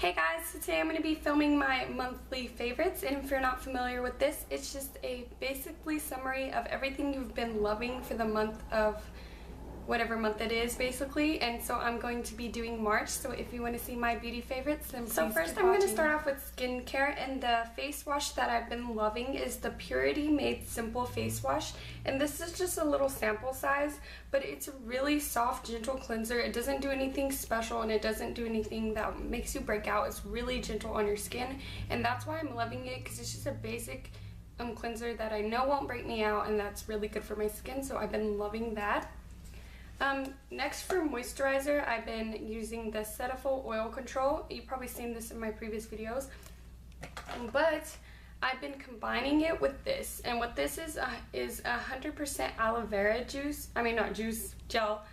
Hey guys, so today I'm going to be filming my monthly favorites, and if you're not familiar with this, it's just a basically summary of everything you've been loving for the month of whatever month it is basically. And so I'm going to be doing March, so if you want to see my beauty favorites, then please. So first I'm going to start off with skincare, and the face wash that I've been loving is the Purity Made Simple face wash, and this is just a little sample size, but it's a really soft, gentle cleanser. It doesn't do anything special and it doesn't do anything that makes you break out. It's really gentle on your skin, and that's why I'm loving it, because it's just a basic cleanser that I know won't break me out, and that's really good for my skin, so I've been loving that. Next for moisturizer, I've been using the Cetaphil Oil Control. You've probably seen this in my previous videos, but I've been combining it with this, and what this is 100% aloe vera juice, gel,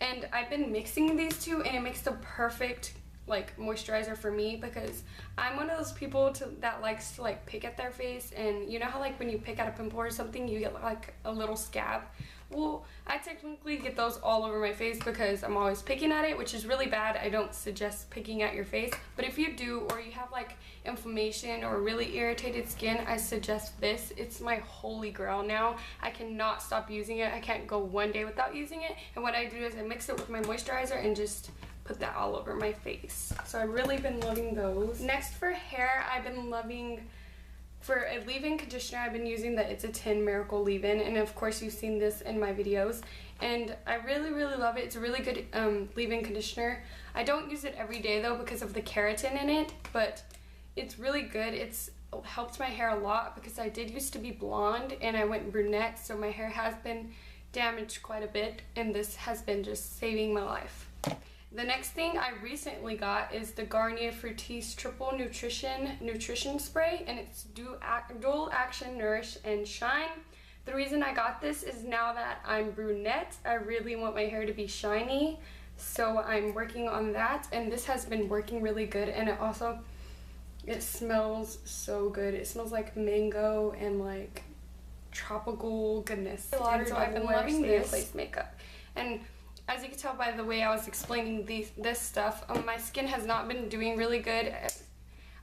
and I've been mixing these two, and it makes the perfect like moisturizer for me, because I'm one of those people that likes to like pick at their face, and you know how like when you pick at a pimple or something you get like a little scab. Well, I technically get those all over my face because I'm always picking at it, which is really bad. I don't suggest picking at your face, but if you do, or you have like inflammation or really irritated skin, I suggest this. It's my holy grail now. I cannot stop using it. I can't go one day without using it, and what I do is I mix it with my moisturizer and just put that all over my face. So I've really been loving those. Next for hair, I've been loving, for a leave-in conditioner, I've been using the It's a 10 Miracle Leave-In, and of course you've seen this in my videos, and I really love it. It's a really good leave-in conditioner. I don't use it every day though because of the keratin in it, but it's really good. It's helped my hair a lot because I did used to be blonde and I went brunette, so my hair has been damaged quite a bit, and this has been just saving my life. The next thing I recently got is the Garnier Fructis Triple Nutrition Spray, and it's dual action Nourish and Shine. The reason I got this is now that I'm brunette, I really want my hair to be shiny, so I'm working on that, and this has been working really good, and it smells so good. It smells like mango and like tropical goodness. And so I've been loving this place makeup, and as you can tell by the way I was explaining this stuff, my skin has not been doing really good.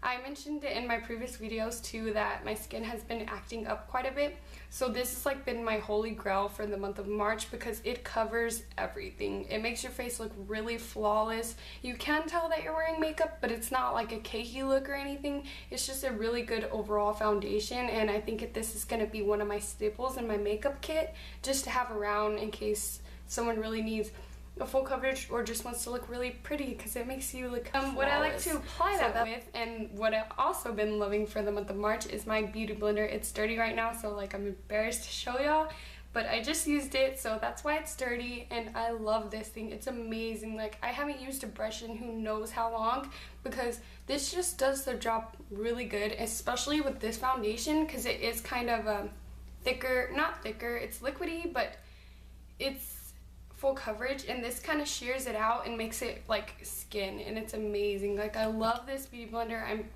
I mentioned it in my previous videos too that my skin has been acting up quite a bit. So this has like been my holy grail for the month of March because it covers everything. It makes your face look really flawless. You can tell that you're wearing makeup, but it's not like a cakey look or anything. It's just a really good overall foundation, and I think this is going to be one of my staples in my makeup kit just to have around in case someone really needs a full coverage or just wants to look really pretty, because it makes you look what I like to apply that with, and what I've also been loving for the month of March is my beauty blender. It's dirty right now, so like I'm embarrassed to show y'all, but I just used it, so that's why it's dirty, and I love this thing. It's amazing. Like, I haven't used a brush in who knows how long, because this just does the job really good, especially with this foundation, because it is kind of thicker, not thicker, it's liquidy, but it's full coverage, and this kind of shears it out and makes it like skin, and it's amazing. Like, I love this beauty blender. I'm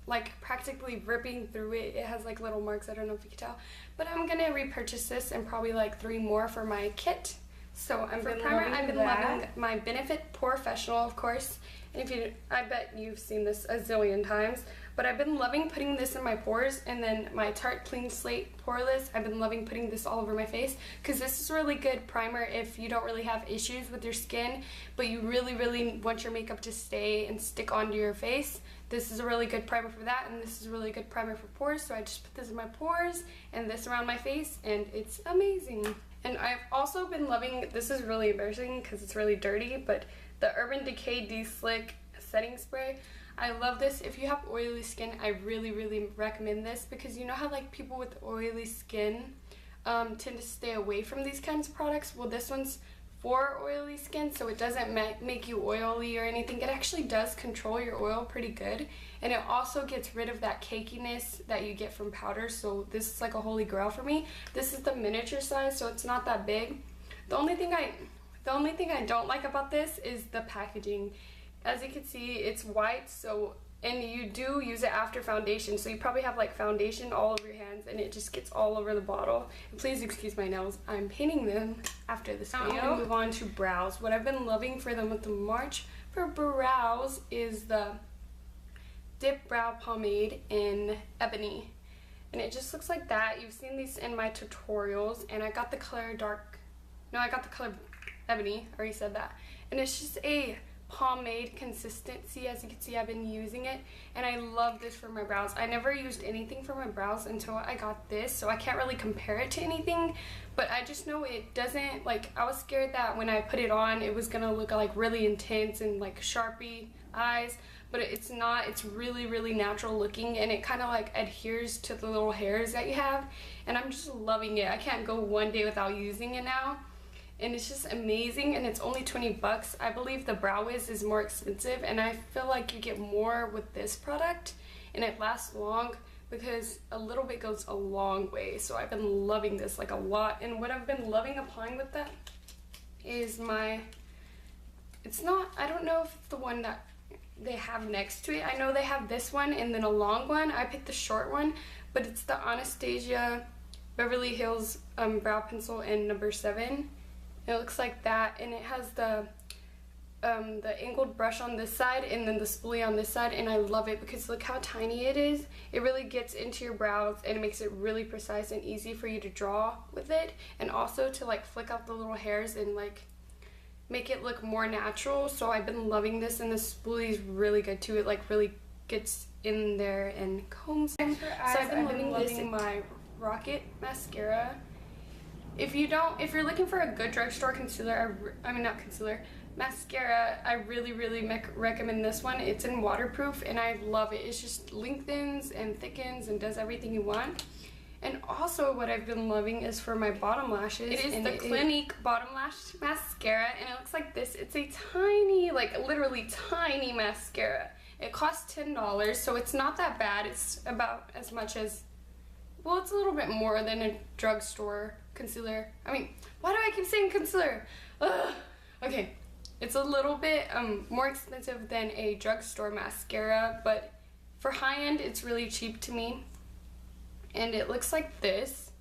like practically ripping through it. It has like little marks, I don't know if you can tell, but I'm gonna repurchase this and probably like 3 more for my kit. So I've been loving my Benifit Porefessional, of course, and I bet you've seen this a zillion times, but I've been loving putting this in my pores, and then my Tart Clean Slate Poreless, I've been loving putting this all over my face, because this is a really good primer if you don't really have issues with your skin, but you really want your makeup to stay and stick onto your face. This is a really good primer for that, and this is a really good primer for pores, so I just put this in my pores and this around my face, and it's amazing. And I've also been loving, this is really embarrassing because it's really dirty, but the Urban Decay De-Slick Setting Spray. I love this. If you have oily skin, I really recommend this, because you know how like people with oily skin tend to stay away from these kinds of products? Well, this one's for oily skin, so it doesn't make you oily or anything. It actually does control your oil pretty good, and it also gets rid of that cakiness that you get from powders, so this is like a holy grail for me. This is the miniature size, so it's not that big. The only thing I don't like about this is the packaging. As you can see, it's white, so, and you do use it after foundation, so you probably have like foundation all over your hands, and it just gets all over the bottle. And please excuse my nails, I'm painting them after this video. I'm gonna move on to brows. What I've been loving for the month of March for brows is the Dipbrow Pomade in Ebony. And it just looks like that. You've seen these in my tutorials, and I got the color I got the color Ebony, I already said that. And it's just a pomade consistency. As you can see, I've been using it, and I love this for my brows. I never used anything for my brows until I got this, so I can't really compare it to anything, but I just know it doesn't, like, I was scared that when I put it on it was gonna look like really intense and like Sharpie eyes, but it's not. It's really, really natural looking, and it kind of like adheres to the little hairs that you have, and I'm just loving it. I can't go one day without using it now, and it's just amazing. And it's only 20 bucks. I believe the Brow Wiz is more expensive, and I feel like you get more with this product, and it lasts long because a little bit goes a long way. So I've been loving this like a lot, and what I've been loving applying with that is I don't know if it's the one that they have next to it. I know they have this one and then a long one. I picked the short one, but it's the Anastasia Beverly Hills brow pencil in number 7. It looks like that, and it has the angled brush on this side and then the spoolie on this side, and I love it because look how tiny it is. It really gets into your brows, and it makes it really precise and easy for you to draw with it, and also to like flick out the little hairs and like make it look more natural. So I've been loving this, and the spoolie is really good too. It like really gets in there and combs. So I've been loving my Rocket mascara. If you're looking for a good drugstore concealer, mascara, I really recommend this one. It's in waterproof, and I love it. It just lengthens and thickens and does everything you want. And also what I've been loving is for my bottom lashes. It is the Clinique bottom lash mascara, and it looks like this. It's a tiny, like literally tiny mascara. It costs $10, so it's not that bad. It's about as much as, well, it's a little bit more than a drugstore concealer. I mean, why do I keep saying concealer? Ugh. Okay, it's a little bit more expensive than a drugstore mascara, but for high-end, it's really cheap to me. And it looks like this.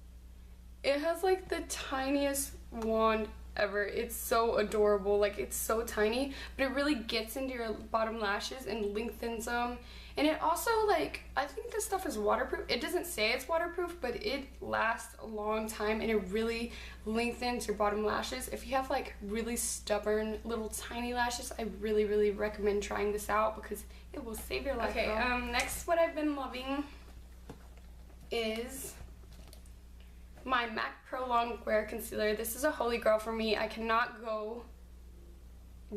It has like the tiniest wand ever. It's so adorable. Like, it's so tiny, but it really gets into your bottom lashes and lengthens them. And it also, like, I think this stuff is waterproof. It doesn't say it's waterproof, but it lasts a long time, and it really lengthens your bottom lashes. If you have like really stubborn little tiny lashes, I really recommend trying this out because it will save your life. Okay, next what I've been loving is my MAC Prolongwear Concealer. This is a holy grail for me. I cannot go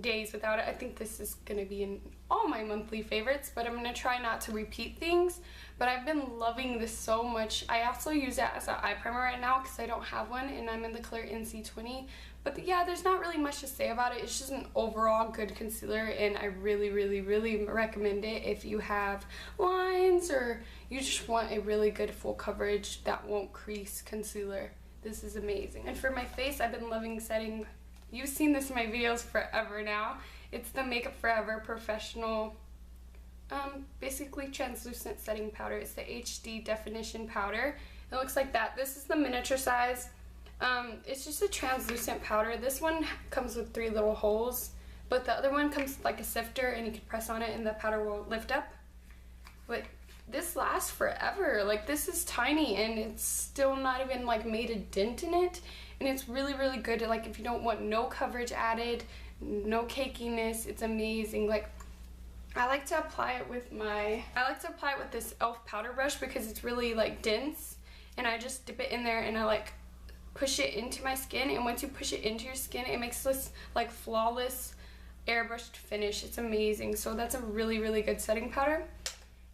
days without it. I think this is gonna be in all my monthly favorites, but I'm gonna try not to repeat things. But I've been loving this so much. I also use that as an eye primer right now because I don't have one, and I'm in the color NC20. But yeah, there's not really much to say about it. It's just an overall good concealer, and I really recommend it if you have lines or you just want a really good full coverage that won't crease concealer. This is amazing. And for my face, I've been loving setting. You've seen this in my videos forever now. It's the Makeup Forever Professional, basically translucent setting powder. It's the HD definition powder. It looks like that. This is the miniature size. It's just a translucent powder. This one comes with 3 little holes, but the other one comes like a sifter, and you can press on it and the powder will lift up. But this lasts forever. Like, this is tiny, and it's still not even like made a dent in it. And it's really good to, like, if you don't want no coverage added, no cakiness, it's amazing. Like, I like to apply it with this e.l.f. powder brush because it's really like dense, and I just dip it in there and I like push it into my skin, and once you push it into your skin, it makes this like flawless airbrushed finish. It's amazing. So that's a really good setting powder.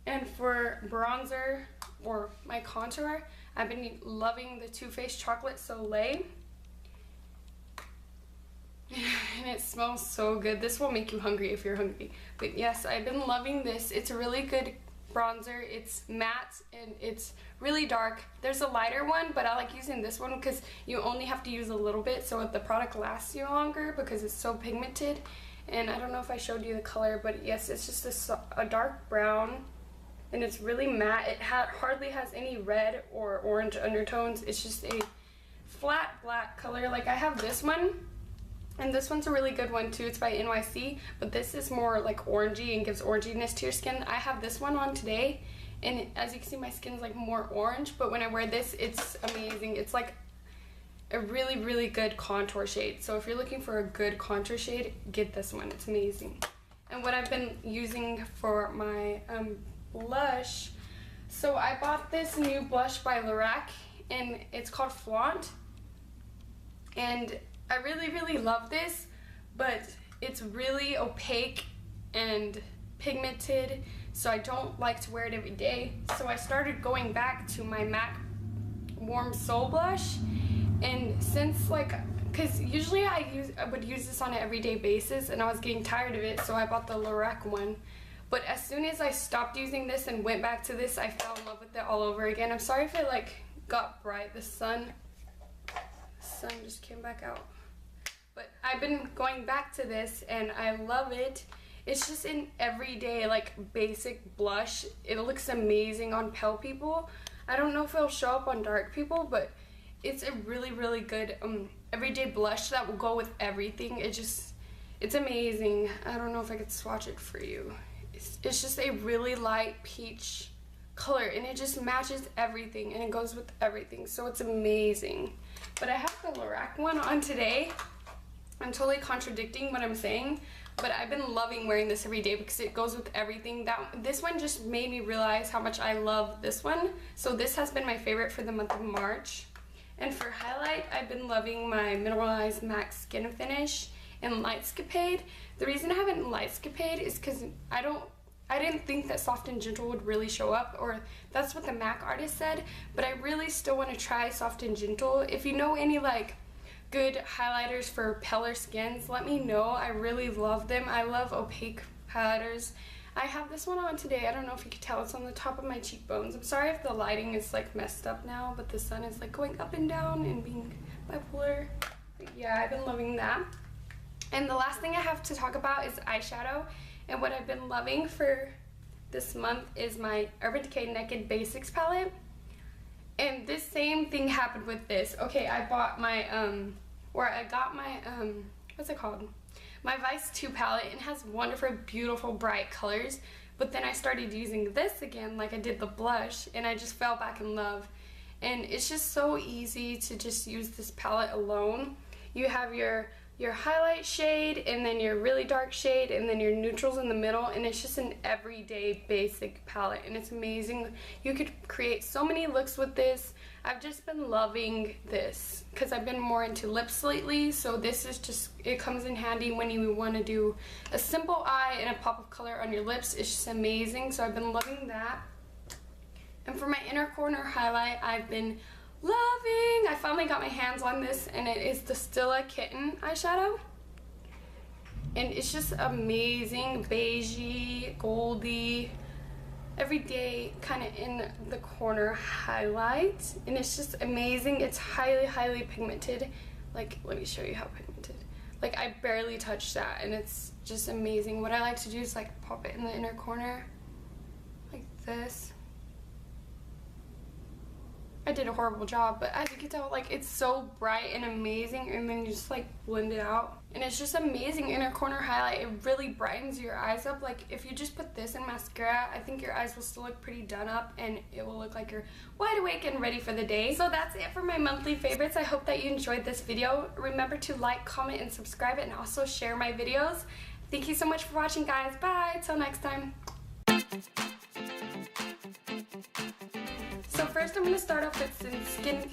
And for bronzer or my contour, I've been loving the Too Faced Chocolate Soleil. And it smells so good. This will make you hungry if you're hungry. But yes, I've been loving this. It's a really good bronzer. It's matte and it's really dark. There's a lighter one, but I like using this one because you only have to use a little bit, so the product lasts you longer because it's so pigmented. And I don't know if I showed you the color, but yes, it's just a dark brown, and it's really matte. It hardly has any red or orange undertones. It's just a flat black color. Like, I have this one, And this one's a really good one too. It's by NYC, but this is more like orangey and gives oranginess to your skin. I have this one on today, and as you can see, my skin's like more orange, but when I wear this, it's amazing. It's like a really, really good contour shade. So if you're looking for a good contour shade, get this one. It's amazing. And what I've been using for my blush, so I bought this new blush by Lorac, and it's called Flaunt. And I really, really love this, but it's really opaque and pigmented, so I don't like to wear it every day. So I started going back to my MAC Warm Soul blush, and since because usually I would use this on an everyday basis, and I was getting tired of it, so I bought the Lorac one. But as soon as I stopped using this and went back to this, I fell in love with it all over again. I'm sorry if it got bright. The sun just came back out. But I've been going back to this and I love it. It's just an everyday basic blush. It looks amazing on pale people. I don't know if it'll show up on dark people, but it's a really, really good everyday blush that will go with everything. It's amazing. I don't know if I could swatch it for you. It's just a really light peach color, and it just matches everything, and it goes with everything, so it's amazing. But I have the Lorac one on today. I'm totally contradicting what I'm saying, but I've been loving wearing this every day because it goes with everything. This one just made me realize how much I love this one. So this has been my favorite for the month of March. And for highlight, I've been loving my Mineralized Matte Skin Finish in Lightscapade. The reason I have it in Lightscapade is because I didn't think that Soft and Gentle would really show up, or that's what the MAC artist said, but I really still want to try Soft and Gentle. If you know any good highlighters for paler skins, let me know. I really love them. I love opaque highlighters. I have this one on today. I don't know if you can tell, it's on the top of my cheekbones. I'm sorry if the lighting is messed up now, but the sun is going up and down and being bipolar. But yeah, I've been loving that. And the last thing I have to talk about is eyeshadow. And what I've been loving for this month is my Urban Decay Naked Basics palette. And this same thing happened with this. Okay, I bought my, what's it called? My Vice 2 palette, and it has wonderful, beautiful, bright colors. But then I started using this again, like I did the blush, and I just fell back in love. And it's just so easy to just use this palette alone. You have your highlight shade, and then your really dark shade, and then your neutrals in the middle, and it's just an everyday basic palette, and it's amazing. You could create so many looks with this. I've just been loving this because I've been more into lips lately, so this is just, it comes in handy when you want to do a simple eye and a pop of color on your lips. It's just amazing, so I've been loving that. And for my inner corner highlight, I've been loving, I finally got my hands on this, and it is the Stila Kitten Eye Shadow, and it's just amazing, beigey, goldy, everyday kind of in the corner highlight, and it's just amazing. It's highly, highly pigmented. Let me show you how pigmented. I barely touched that, and it's just amazing. What I like to do is pop it in the inner corner like this. I did a horrible job, but as you can tell, it's so bright and amazing, and then you just blend it out, and it's just amazing inner corner highlight. It really brightens your eyes up. If you just put this in mascara, I think your eyes will still look pretty done up, and it will look like you're wide awake and ready for the day. So that's it for my monthly favorites. I hope that you enjoyed this video. Remember to like, comment, and subscribe, and also share my videos. Thank you so much for watching, guys. Bye, till next time. So first I'm going to start off with some skin,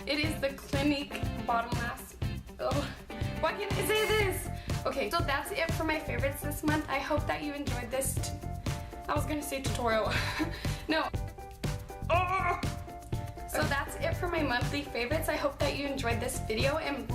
It is the Clinique bottom mask. Why can't I say this? Okay, so that's it for my favorites this month. I hope that you enjoyed this. I was going to say tutorial. No. So that's it for my monthly favorites. I hope that you enjoyed this video, and